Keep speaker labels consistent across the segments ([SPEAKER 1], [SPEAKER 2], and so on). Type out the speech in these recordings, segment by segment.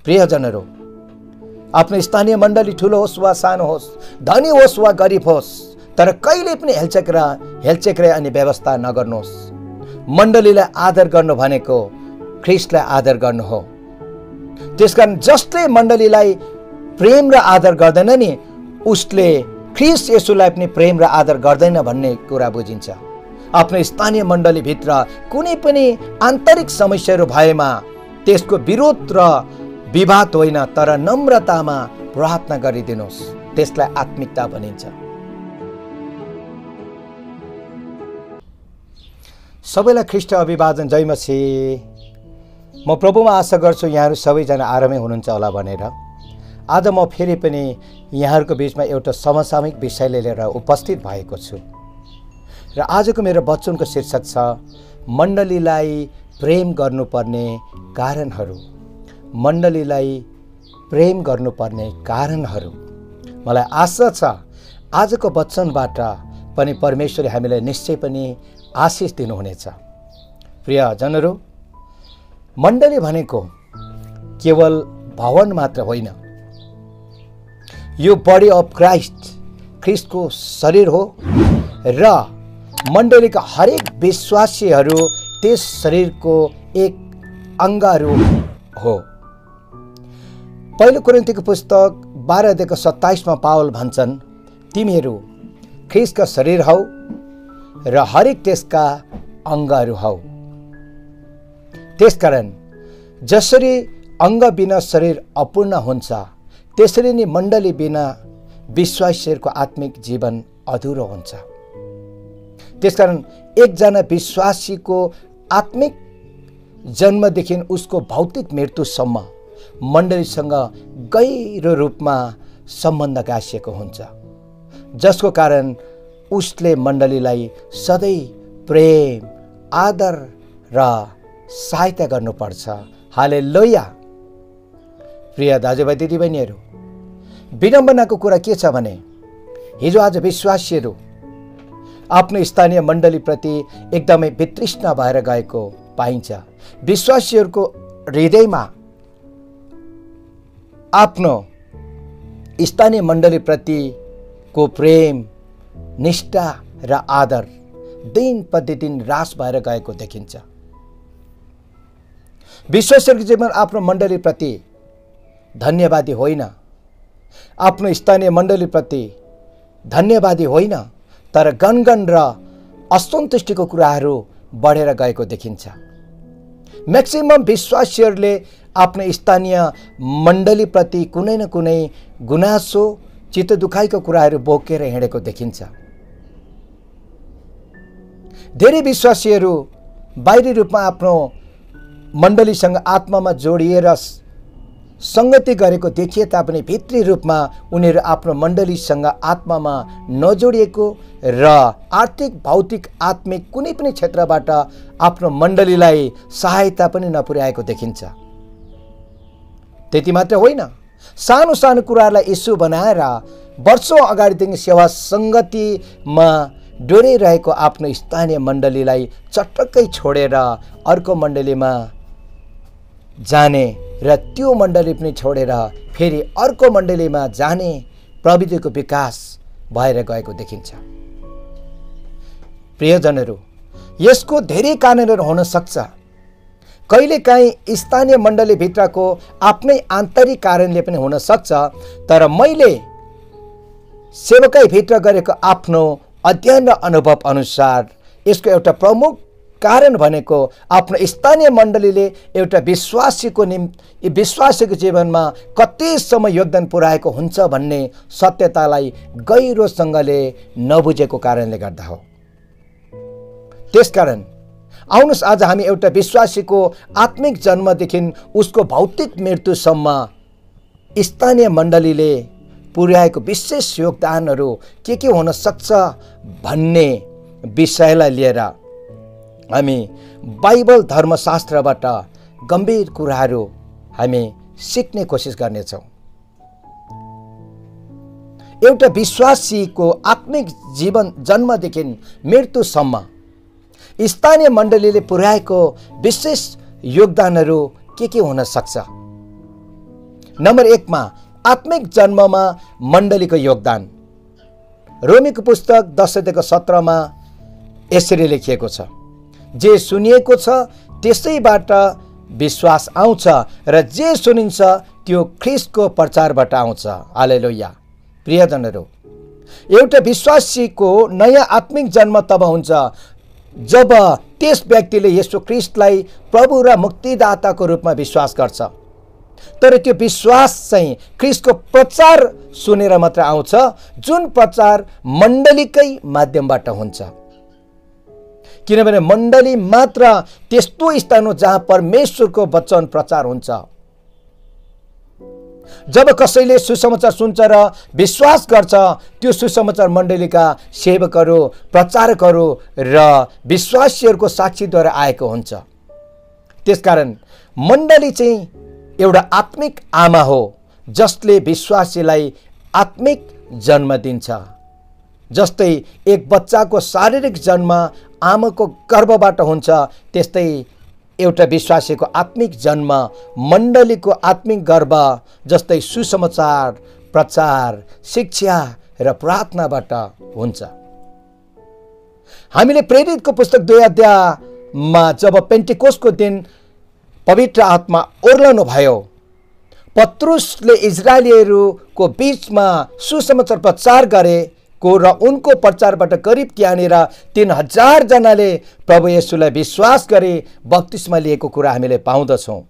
[SPEAKER 1] प्रियजनहरू, आफ्नो स्थानीय मण्डली ठुलो होस् वा सानो होस्, धनी होस् वा गरिब होस्, तर कहिले पनि हेलचेक्राइ अनि व्यवस्था नगर्नुहोस्। मण्डलीलाई आदर गर्नु भनेको ख्रीष्टलाई आदर गर्नु हो। त्यसकारण जसले मण्डलीलाई प्रेम र आदर गर्दैन नि, उसले ख्रीष्ट येशूलाई पनि प्रेम र आदर गर्दैन भन्ने कुरा बुझिन्छ। आफ्नो स्थानीय मण्डलीभित्र कुनै पनि आन्तरिक समस्याहरू भएमा त्यसको विरोध र विवाद होइन, तर नम्रतामा प्रार्थना गरिदिनुहोस्। त्यसलाई आत्मिकता भनिन्छ। सबैलाई ख्रीष्ट अभिवादन, जय मसीह। म प्रभुमा आशा गर्छु यहाँहरू सबैजना आरामै हुनुहुन्छ होला भनेर। आज म फेरि पनि यहाँहरूको बिचमा एउटा समसामयिक विषयले लिएर उपस्थित भएको छु र आजको मेरो वचनको शीर्षक छ मण्डलीलाई प्रेम गर्नुपर्ने कारणहरू। मण्डलीलाई प्रेम गर्नुपर्ने कारणहरू। मलाई आशा छ आजको वचनबाट पनि परमेश्वरले हामीलाई निश्चय पनि आशिष दिनुहुनेछ। प्रियजनहरू, मण्डली भनेको केवल भवन मात्र होइन, यो बडी अफ ख्रिस्टको शरीर हो र मण्डलीका हरेक विश्वासीहरू त्यस शरीरको एक अङ्गहरू हो। पहिलो कोरिन्थीको पुस्तक 12:27 मा पावल भन्छन्, तिमीहरू ख्रीष्टका शरीर हौ र हरेक त्यसका अङ्गहरू हौ। त्यसकारण जसरी अङ्ग बिना शरीर अपूर्ण हुन्छ, त्यसरी नै मण्डली बिना विश्वासीहरूको आत्मिक जीवन अधुरो हुन्छ। त्यसकारण एकजना विश्वासीको आत्मिक जन्मदेखि उसको भौतिक मृत्युसम्म मण्डलीसँग गहिरो रूपमा सम्बन्ध गाँसिएको हुन्छ, जसको कारण उसले मण्डलीलाई सधैँ प्रेम, आदर र सहायता गर्नुपर्छ। हालेलुया। प्रिय दाजुभाइ दिदीबहिनीहरू, विडम्बनाको कुरा के छ भने हिजो आज विश्वासीहरू आफ्नो स्थानीय मण्डलीप्रति एकदमै वितृष्ण भएर गएको पाइन्छ। विश्वासीहरूको हृदयमा आफ्नो स्थानीय मण्डलीप्रतिको प्रेम, निष्ठा र आदर दिन प्रतिदिन ह्रास भएर गएको देखिन्छ। विश्वासीहरूको जीवन आफ्नो मण्डलीप्रति धन्यवादी होइन, आफ्नो स्थानीय मण्डलीप्रति धन्यवादी होइन, तर गनगन र असन्तुष्टिको कुराहरू बढेर गएको देखिन्छ। म्याक्सिमम विश्वासीहरूले आफ्नो स्थानीय मण्डलीप्रति कुनै न कुनै गुनासो, चित्त दुखाइको कुराहरू बोकेर हिँडेको देखिन्छ। धेरै विश्वासीहरू बाहिरी रूपमा आफ्नो मण्डलीसँग आत्मामा जोडिएर सङ्गति गरेको देखिए तापनि भित्री रूपमा उनीहरू आफ्नो मण्डलीसँग आत्मामा नजोडिएको र आर्थिक, भौतिक, आत्मिक कुनै पनि क्षेत्रबाट आफ्नो मण्डलीलाई सहायता पनि नपुर्याएको देखिन्छ। त्यति मात्र होइन, सानो सानो कुराहरूलाई इस्यु बनाएर वर्षौँ अगाडिदेखि सेवा सङ्गतिमा डोरिरहेको आफ्नो स्थानीय मण्डलीलाई चटक्कै छोडेर अर्को मण्डलीमा जाने र त्यो मण्डली पनि छोडेर फेरि अर्को मण्डलीमा जाने प्रविधिको विकास भएर गएको देखिन्छ। प्रियजनहरू, यसको धेरै कारणहरू हुन सक्छ। कहिलेकाहीँ स्थानीय मण्डलीभित्रको आफ्नै आन्तरिक कारणले पनि हुन सक्छ, तर मैले सेवकाईभित्र गरेको आफ्नो अध्ययन र अनुभव अनुसार यसको एउटा प्रमुख कारण भनेको आफ्नो स्थानीय मण्डलीले एउटा विश्वासीको जीवनमा कतिसम्म योगदान पुर्याएको हुन्छ भन्ने सत्यतालाई गहिरोसँगले नबुझेको कारणले गर्दा हो। त्यसकारण आउनुहोस् आज हामी एउटा विश्वासीको आत्मिक जन्मदेखि उसको भौतिक मृत्युसम्म स्थानीय मण्डलीले पुर्याएको विशेष योगदानहरू के हुन सक्छ भन्ने विषयलाई लिएर हामी बाइबल धर्मशास्त्रबाट गम्भीर कुराहरू हामी सिक्ने कोसिस गर्नेछौँ। एउटा विश्वासीको आत्मिक जीवन जन्मदेखि मृत्युसम्म स्थानीय मण्डलीले पुर्याएको विशेष योगदानहरू के हुन सक्छ नम्बर 1 मा आत्मिक जन्ममा मण्डलीको योगदान। रोमीको पुस्तक 10:17 मा यसरी लेखिएको छ, जे सुनिएको छ त्यसैबाट विश्वास आउँछ र जे सुनिन्छ त्यो ख्रीष्टको प्रचारबाट आउँछ। हालेलुया। प्रियजनहरू, एउटा विश्वासीको नयाँ आत्मिक जन्म तब हुन्छ जब त्यस व्यक्तिले येशू ख्रीष्टलाई प्रभु र मुक्तिदाताको रूपमा विश्वास गर्छ। तर त्यो विश्वास चाहिँ ख्रीष्टको प्रचार सुनेर मात्र आउँछ, जुन प्रचार मण्डलीकै माध्यमबाट हुन्छ। किनभने मण्डली मात्र त्यस्तो स्थान हो जहाँ परमेश्वरको वचन प्रचार हुन्छ। जब कसैले सुसमाचार सुन्छ र विश्वास गर्छ, त्यो सुसमाचार मण्डलीका सेवकहरू, प्रचारकहरू र विश्वासीहरूको साक्षीद्वारा आएको हुन्छ। त्यसकारण मण्डली चाहिँ एउटा आत्मिक आमा हो जसले विश्वासीलाई आत्मिक जन्म दिन्छ। जस्तै एक बच्चाको शारीरिक जन्म आमाको गर्भबाट हुन्छ, त्यस्तै एउटा विश्वासीको आत्मिक जन्म मण्डलीको आत्मिक गर्भ जस्तै सुसमाचार, प्रचार, शिक्षा र प्रार्थनाबाट हुन्छ। हामीले प्रेरितको पुस्तक 2 अध्यायमा जब पेन्टिकोस्टको दिन पवित्र आत्मा ओर्लनु भयो, पत्रुसले इजरायलीहरूको बीचमा सुसमाचार प्रचार गरेको र उनको प्रचारबाट करिब त्यहाँनिर 3000 जनाले प्रभु येशूलाई विश्वास गरे, बप्तिस्मा लिएको कुरा हामीले पाउँदछौँ।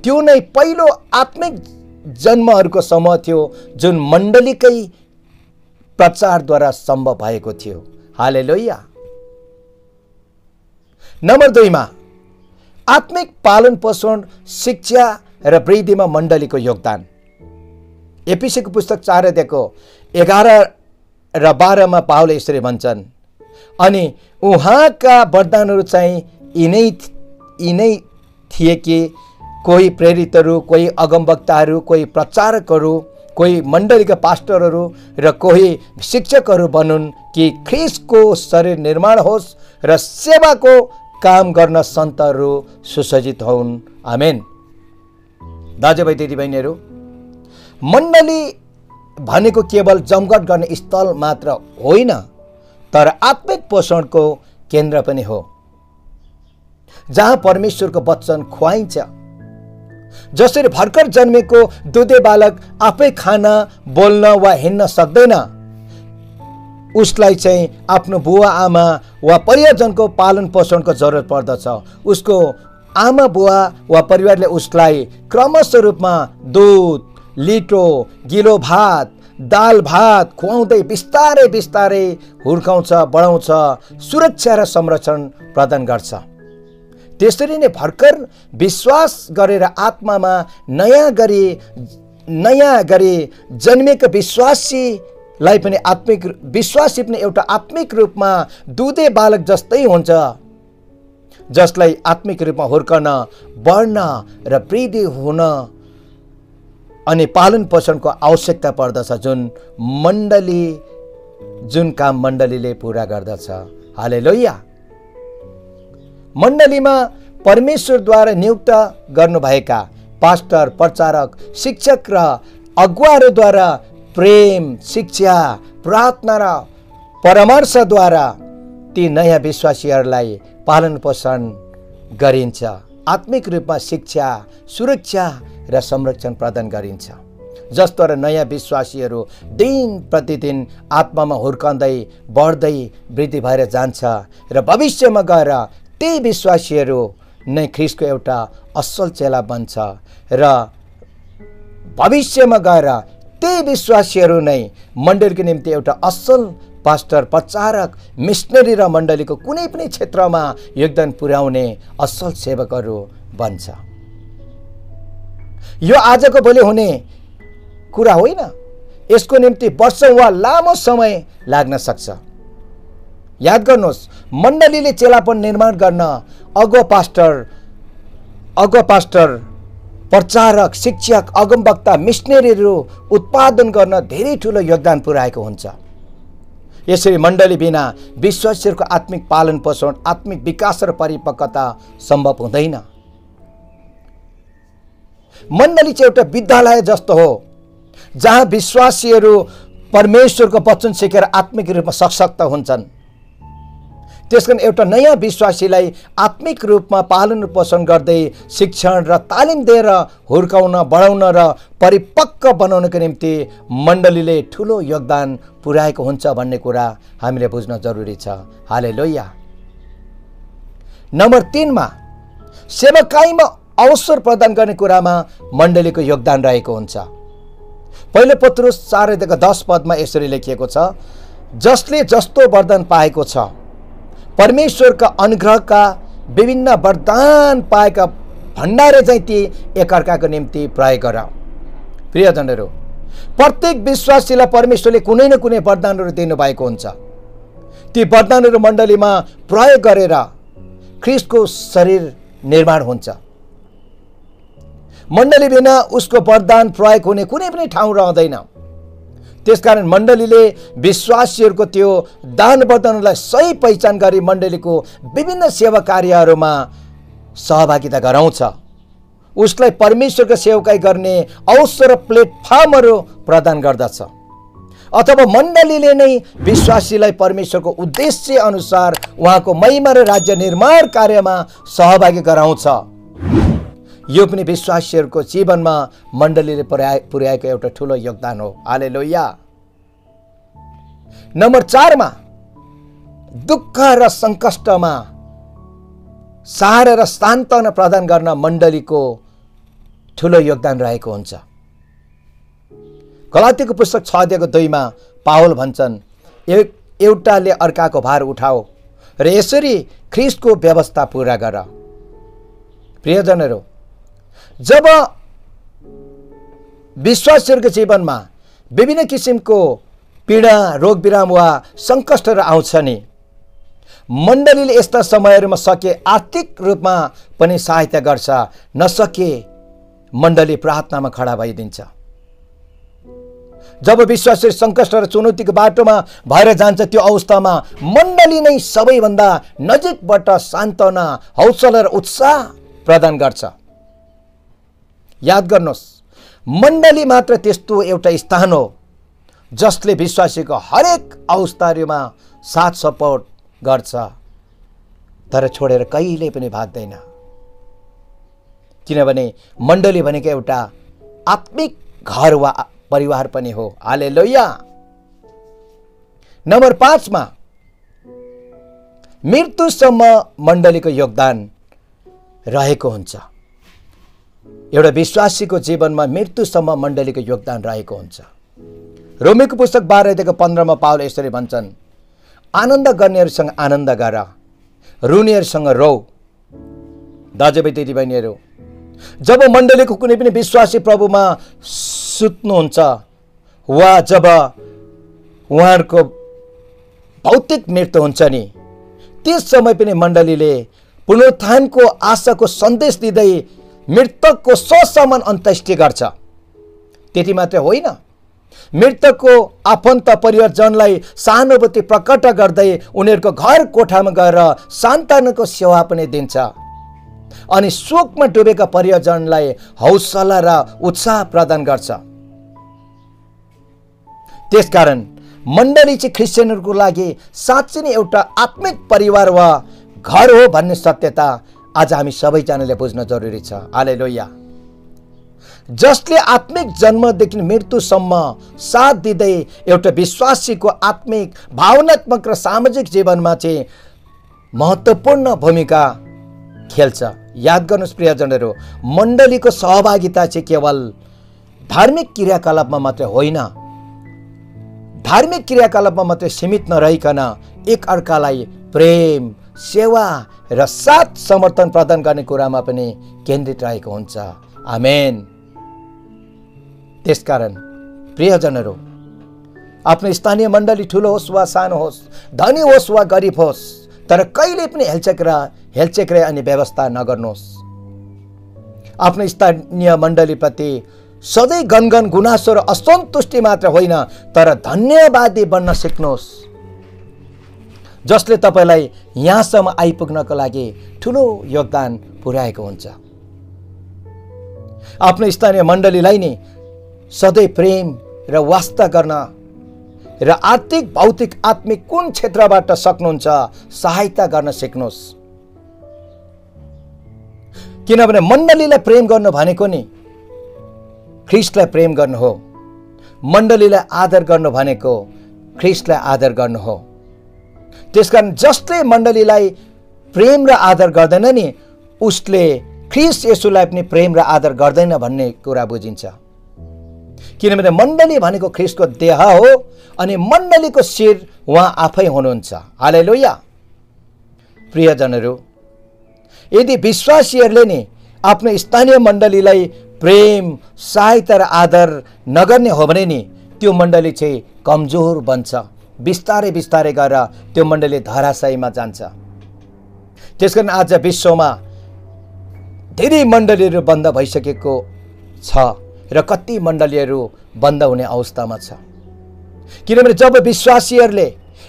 [SPEAKER 1] त्यो नै पहिलो आत्मिक जन्महरूको समूह थियो जुन मण्डलीकै प्रचारद्वारा सम्भव भएको थियो। हालेलुया। नम्बर 2 मा आत्मिक पालन पोषण, शिक्षा र वृद्धिमा मण्डलीको योगदान। एफिसीको पुस्तक 4 अध्यायको 11 र 12 मा पावलले यसरी भन्छन्, अनि उहाँका वरदानहरू चाहिँ यिनै थिए कि कोही प्रेरितहरू, कोही अगमवक्ताहरू, कोही प्रचारकहरू, कोही मण्डलीका पास्टरहरू र कोही शिक्षकहरू बनुन् कि ख्रीष्टको शरीर निर्माण होस् र सेवाको काम गर्न सन्तहरू सुसज्जित हुन्। आमेन। दाजुभाइ दिदीबहिनीहरू, मण्डली भनेको केवल जमघट गर्ने स्थल मात्र होइन, तर आत्मिक पोषणको केन्द्र पनि हो, जहाँ परमेश्वरको वचन खुवाइन्छ। जसरी भर्खर जन्मेको दुधे बालक आफै खान, बोल्न वा हिँड्न सक्दैन, उसलाई चाहिँ आफ्नो बुवा आमा वा परिवारजनको पालन पोषणको जरुरत पर्दछ। उसको आमा बुवा वा परिवारले उसलाई क्रमशः रूपमा दुध, लिटो, गिलो भात, दाल भात खुवाउँदै बिस्तारै बिस्तारै हुर्काउँछ, बढाउँछ, सुरक्षा र संरक्षण प्रदान गर्छ। त्यसरी नै भर्खर विश्वास गरेर आत्मामा नयाँ गरी जन्मेका विश्वासीलाई पनि आत्मिक विश्वासी पनि एउटा आत्मिक रूपमा दुधे बालक जस्तै हुन्छ, जसलाई आत्मिक रूपमा हुर्कन, बढ्न र वृद्धि हुन अनि पालन पोषणको आवश्यकता पर्दछ, जुन काम मण्डलीले पूरा गर्दछ। हालेलुया। मण्डलीमा परमेश्वरद्वारा नियुक्त गर्नुभएका पास्टर, प्रचारक, शिक्षक र अगुवाहरूद्वारा प्रेम, शिक्षा, प्रार्थना र परामर्शद्वारा ती नयाँ विश्वासीहरूलाई पालन पोषण गरिन्छ। आत्मिक रूपमा शिक्षा, सुरक्षा र संरक्षण प्रदान गरिन्छ, जसद्वारा नयाँ विश्वासीहरू दिन प्रतिदिन आत्मामा हुर्कँदै, बढ्दै, वृद्धि भएर जान्छ र भविष्यमा गएर त्यही विश्वासीहरू नै ख्रीष्टको एउटा असल चेला बन्छ र भविष्यमा गएर त्यही विश्वासीहरू नै मण्डलीको निम्ति एउटा असल पास्टर, प्रचारक, मिसनरी र मण्डलीको कुनै पनि क्षेत्रमा योगदान पुर्याउने असल सेवकहरू बन्छ। यो आजको भोलि हुने कुरा होइन, यसको निम्ति वर्षौं वा लामो समय लाग्न सक्छ। याद गर्नुहोस्, मण्डलीले चेलापन निर्माण गर्न अगुवा पास्टर, प्रचारक, शिक्षक, अगमवक्ता, मिसनरीहरू उत्पादन गर्न धेरै ठुलो योगदान पुर्याएको हुन्छ। यसरी मण्डली बिना विश्वासीहरूको आत्मिक पालन पोषण, आत्मिक विकास र परिपक्वता सम्भव हुँदैन। मण्डली चाहिँ एउटा विद्यालय जस्तो हो जहाँ विश्वासीहरू परमेश्वरको वचन सिकेर आत्मिक रूपमा सशक्त हुन्छन्। त्यसकारण एउटा नयाँ विश्वासीलाई आत्मिक रूपमा पालन पोषण गर्दै शिक्षण र तालिम दिएर हुर्काउन, बढाउन र परिपक्व बनाउनको निम्ति मण्डलीले ठुलो योगदान पुर्याएको हुन्छ भन्ने कुरा हामीले बुझ्न जरुरी छ। हालेलुया। नम्बर 3 मा सेवकाईमा अवसर प्रदान गर्ने कुरामा मण्डलीको योगदान रहेको हुन्छ। पहिलो पत्रुस 4:10 पदमा यसरी लेखिएको छ, जसले जस्तो वरदान पाएको छ परमेश्वरका अनुग्रहका विभिन्न वरदान पाएका भण्डारे चाहिँ ती एकअर्काको निम्ति प्रयोग गर। प्रियजनहरू, प्रत्येक विश्वासीलाई परमेश्वरले कुनै न कुनै वरदानहरू दिनुभएको हुन्छ। ती वरदानहरू मण्डलीमा प्रयोग गरेर ख्रीष्टको शरीर निर्माण हुन्छ। मण्डली बिना उसको वरदान प्रयोग हुने कुनै पनि ठाउँ रहँदैन। त्यसकारण मण्डलीले विश्वासीहरूको त्यो दान वरदानलाई सही पहिचान गरी मण्डलीको विभिन्न सेवा कार्यहरूमा सहभागिता गराउँछ। उसलाई परमेश्वरको सेवकाई गर्ने अवसर र प्लेटफर्महरू प्रदान गर्दछ। अथवा मण्डलीले नै विश्वासीलाई परमेश्वरको उद्देश्य अनुसार उहाँको महिमा र राज्य निर्माण कार्यमा सहभागी गराउँछ। यो पनि विश्वासीहरूको जीवनमा मण्डलीले पुर्याएको एउटा ठुलो योगदान हो। हालेलुया। नम्बर 4 मा दुःख र सङ्कष्टमा सहारा र सान्त्वना प्रदान गर्न मण्डलीको ठुलो योगदान रहेको हुन्छ। गलातीको पुस्तक 6:2 मा पावल भन्छन्, एउटाले अर्काको भार उठाओ र यसरी ख्रीष्टको व्यवस्था पूरा गर। प्रियजनहरू, जब विश्वासीहरूको जीवनमा विभिन्न किसिमको पीडा, रोग बिराम वा सङ्कष्टहरू आउँछ नि, मण्डलीले यस्ता समयहरूमा सके आर्थिक रूपमा पनि सहायता गर्छ, नसके मण्डली प्रार्थनामा खडा भइदिन्छ। जब विश्वासी सङ्कष्ट र चुनौतीको बाटोमा भएर जान्छ, त्यो अवस्थामा मण्डली नै सबैभन्दा नजिकबाट सान्त्वना, हौसला र उत्साह प्रदान गर्छ। याद गर्नुहोस्, मण्डली मात्र त्यस्तो एउटा स्थान हो जसले विश्वासीको हरेक अवस्थाहरूमा साथ सपोर्ट गर्छ, तर छोडेर कहिल्यै पनि भाग्दैन। किनभने मण्डली भनेको एउटा आत्मिक घर वा परिवार पनि हो। हालेलुया। नम्बर 5 मा मृत्युसम्म मण्डलीको योगदान रहेको हुन्छ। एउटा विश्वासीको जीवनमा मृत्युसम्म मण्डलीको योगदान रहेको हुन्छ। रोमीको पुस्तक 12:15 मा पावल यसरी भन्छन्, आनन्द गर्नेहरूसँग आनन्द गर, रुनेहरूसँग रौ। दाजुभाइ दिदीबहिनीहरू, जब मण्डलीको कुनै पनि विश्वासी प्रभुमा सुत्नुहुन्छ वा जब उहाँहरूको भौतिक मृत्यु हुन्छ नि, त्यस समय पनि मण्डलीले पुनरुत्थानको आशाको सन्देश दिँदै मृतकको ससमान अन्त्येष्टि गर्छ। त्यति मात्र होइन, मृतकको आफन्त परिवारजनलाई सहानुभूति प्रकट गर्दै उनीहरूको घर कोठामा गएर सान्त्वनाको सेवा पनि दिन्छ अनि शोकमा डुबेका परिवारजनलाई हौसला र उत्साह प्रदान गर्छ। त्यसकारण मण्डली चाहिँ ख्रिस्चियनहरूको लागि साँच्चै नै एउटा आत्मिक परिवार वा घर हो भन्ने सत्यता आज हामी सबैजनाले बुझ्न जरुरी छ। हालेलुया। जसले आत्मिक जन्मदेखि मृत्युसम्म साथ दिँदै एउटा विश्वासीको आत्मिक, भावनात्मक र सामाजिक जीवनमा चाहिँ महत्त्वपूर्ण भूमिका खेल्छ। याद गर्नुहोस् प्रियजनहरू, मण्डलीको सहभागिता चाहिँ केवल धार्मिक क्रियाकलापमा मात्रै होइन, धार्मिक क्रियाकलापमा मात्रै सीमित नरहिकन एक अर्कालाई प्रेम, सेवा र साथ समर्थन प्रदान गर्ने कुरामा पनि केन्द्रित रहेको हुन्छ। आमेन। त्यसकारण प्रियजनहरू, आफ्नो स्थानीय मण्डली ठुलो होस् वा सानो होस्, धनी होस् वा गरिब होस्, तर कहिले पनि हेलचेक्राइ अनि व्यवस्था नगर्नुहोस्। आफ्नो स्थानीय मण्डलीप्रति सधैँ गनगन, गुनासो र असन्तुष्टि मात्र होइन, तर धन्यवादी बन्न सिक्नुहोस्, जसले तपाईँलाई यहाँसम्म आइपुग्नको लागि ठुलो योगदान पुर्याएको हुन्छ। आफ्नो स्थानीय मण्डलीलाई नि सधैँ प्रेम र वास्ता गर्न र आर्थिक भौतिक आत्मिक कुन क्षेत्रबाट सक्नुहुन्छ सहायता गर्न सिक्नुहोस्। किनभने मण्डलीलाई प्रेम गर्नु भनेको नि ख्रीष्टलाई प्रेम गर्नु हो। मण्डलीलाई आदर गर्नु भनेको ख्रीष्टलाई आदर गर्नु हो। त्यसकारण जसले मण्डलीलाई प्रेम र आदर गर्दैन नि उसले ख्रीष्ट येशूलाई पनि प्रेम र आदर गर्दैन भन्ने कुरा बुझिन्छ। किनभने मण्डली भनेको ख्रीष्टको देह हो अनि मण्डलीको शिर उहाँ आफै हुनुहुन्छ। हालेलुया। प्रियजनहरू, यदि विश्वासीहरूले नि आफ्नो स्थानीय मण्डलीलाई प्रेम सहायता र आदर नगर्ने हो भने नि त्यो मण्डली चाहिँ कमजोर बन्छ। बिस्तारै बिस्तारै गएर त्यो मण्डली धराशायीमा जान्छ। त्यसकारण आज विश्वमा धेरै मण्डलीहरू बन्द भइसकेको छ र कति मण्डलीहरू बन्द हुने अवस्थामा छ। किनभने जब विश्वासीहरूले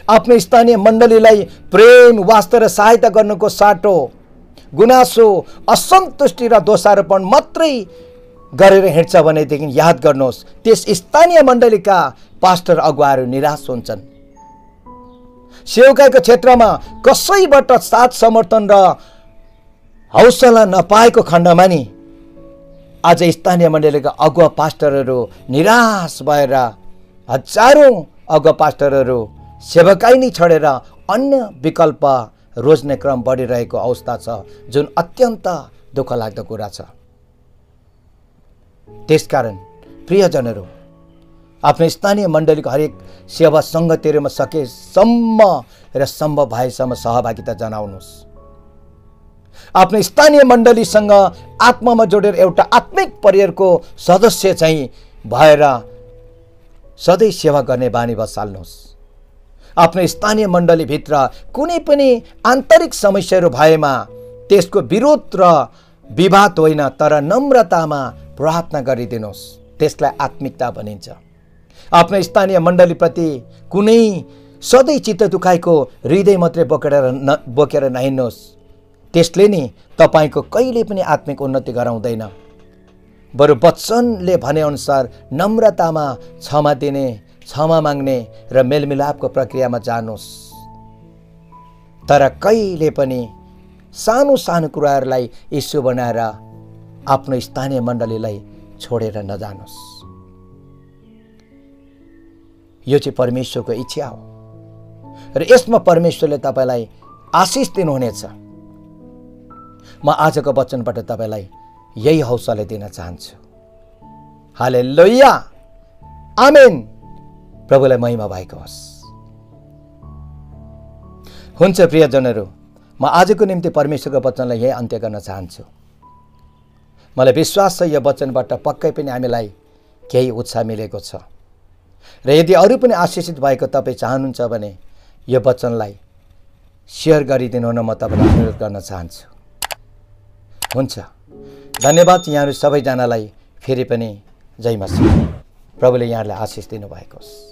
[SPEAKER 1] आफ्नो स्थानीय मण्डलीलाई प्रेम वास्ता र सहायता गर्नुको साटो गुनासो असन्तुष्टि र दोषारोपण मात्रै गरेर हिँड्छ भनेदेखि याद गर्नुहोस् त्यस स्थानीय मण्डलीका पास्टर अगुवाहरू निराश हुन्छन्। सेवकाईको क्षेत्रमा कसैबाट साथ समर्थन र हौसला नपाएको खण्डमा नि आज स्थानीय मण्डलीका अगुवा पास्टरहरू निराश भएर हजारौं अगुवा पास्टरहरू सेवकाई नै छोडेर अन्य विकल्प रोज्ने क्रम बढिरहेको अवस्था छ, जुन अत्यन्त दुःख लाग्दो कुरा छ। त्यसकारण प्रियजनहरू, आफ्नो स्थानीय मण्डलीको हरेक सेवा सङ्गतिहरूमा सकेसम्म र सम्भव भएसम्म सहभागिता जनाउनुहोस्। आफ्नो स्थानीय मण्डलीसँग आत्मामा जोडेर एउटा आत्मिक परिवारको सदस्य चाहिँ भएर सधैँ सेवा गर्ने बानी बसाल्नुहोस्। आफ्नो स्थानीय मण्डलीभित्र कुनै पनि आन्तरिक समस्याहरू भएमा त्यसको विरोध र विवाद होइन तर नम्रतामा प्रार्थना गरिदिनुहोस्। त्यसलाई आत्मिकता भनिन्छ। आफ्नो स्थानीय मण्डलीप्रति कुनै सधैँ चित्त दुखाइको हृदय मात्रै बोकेर नहिँड्नुहोस्। त्यसले नि तपाईको कहिले पनि आत्मिक उन्नति गराउँदैन। बरु वचनले भनेअनुसार नम्रतामा क्षमा दिने, क्षमा माग्ने र मेलमिलापको प्रक्रियामा जानुहोस्। तर कहिले पनि सानो सानो कुराहरूलाई इस्यु बनाएर आफ्नो स्थानीय मण्डलीलाई छोडेर नजानुहोस्। यो चाहिँ परमेश्वरको इच्छा हो र यसमा परमेश्वरले तपाईलाई आशिष दिनुहुनेछ। म आजको वचनबाट तपाईलाई यही हौसला दिन चाहन्छु। हालेलुया, आमेन। प्रभुलाई महिमा भएको होस्। हुन्छ प्रियजनहरू, म आजको निम्ति परमेश्वरको वचनलाई यही अन्त्य गर्न चाहन्छु। मलाई विश्वास छ यो वचनबाट पक्कै पनि हामीलाई केही उत्साह मिलेको छ र यदि अरू पनि आशिषित भएको तपाईँ चाहनुहुन्छ भने यो वचनलाई सेयर गरिदिनु हुन म तपाईँलाई अनुरोध गर्न चाहन्छु। हुन्छ, धन्यवाद यहाँहरू सबैजनालाई। फेरि पनि जय मसीह। प्रभुले यहाँलाई आशिष दिनुभएको होस्।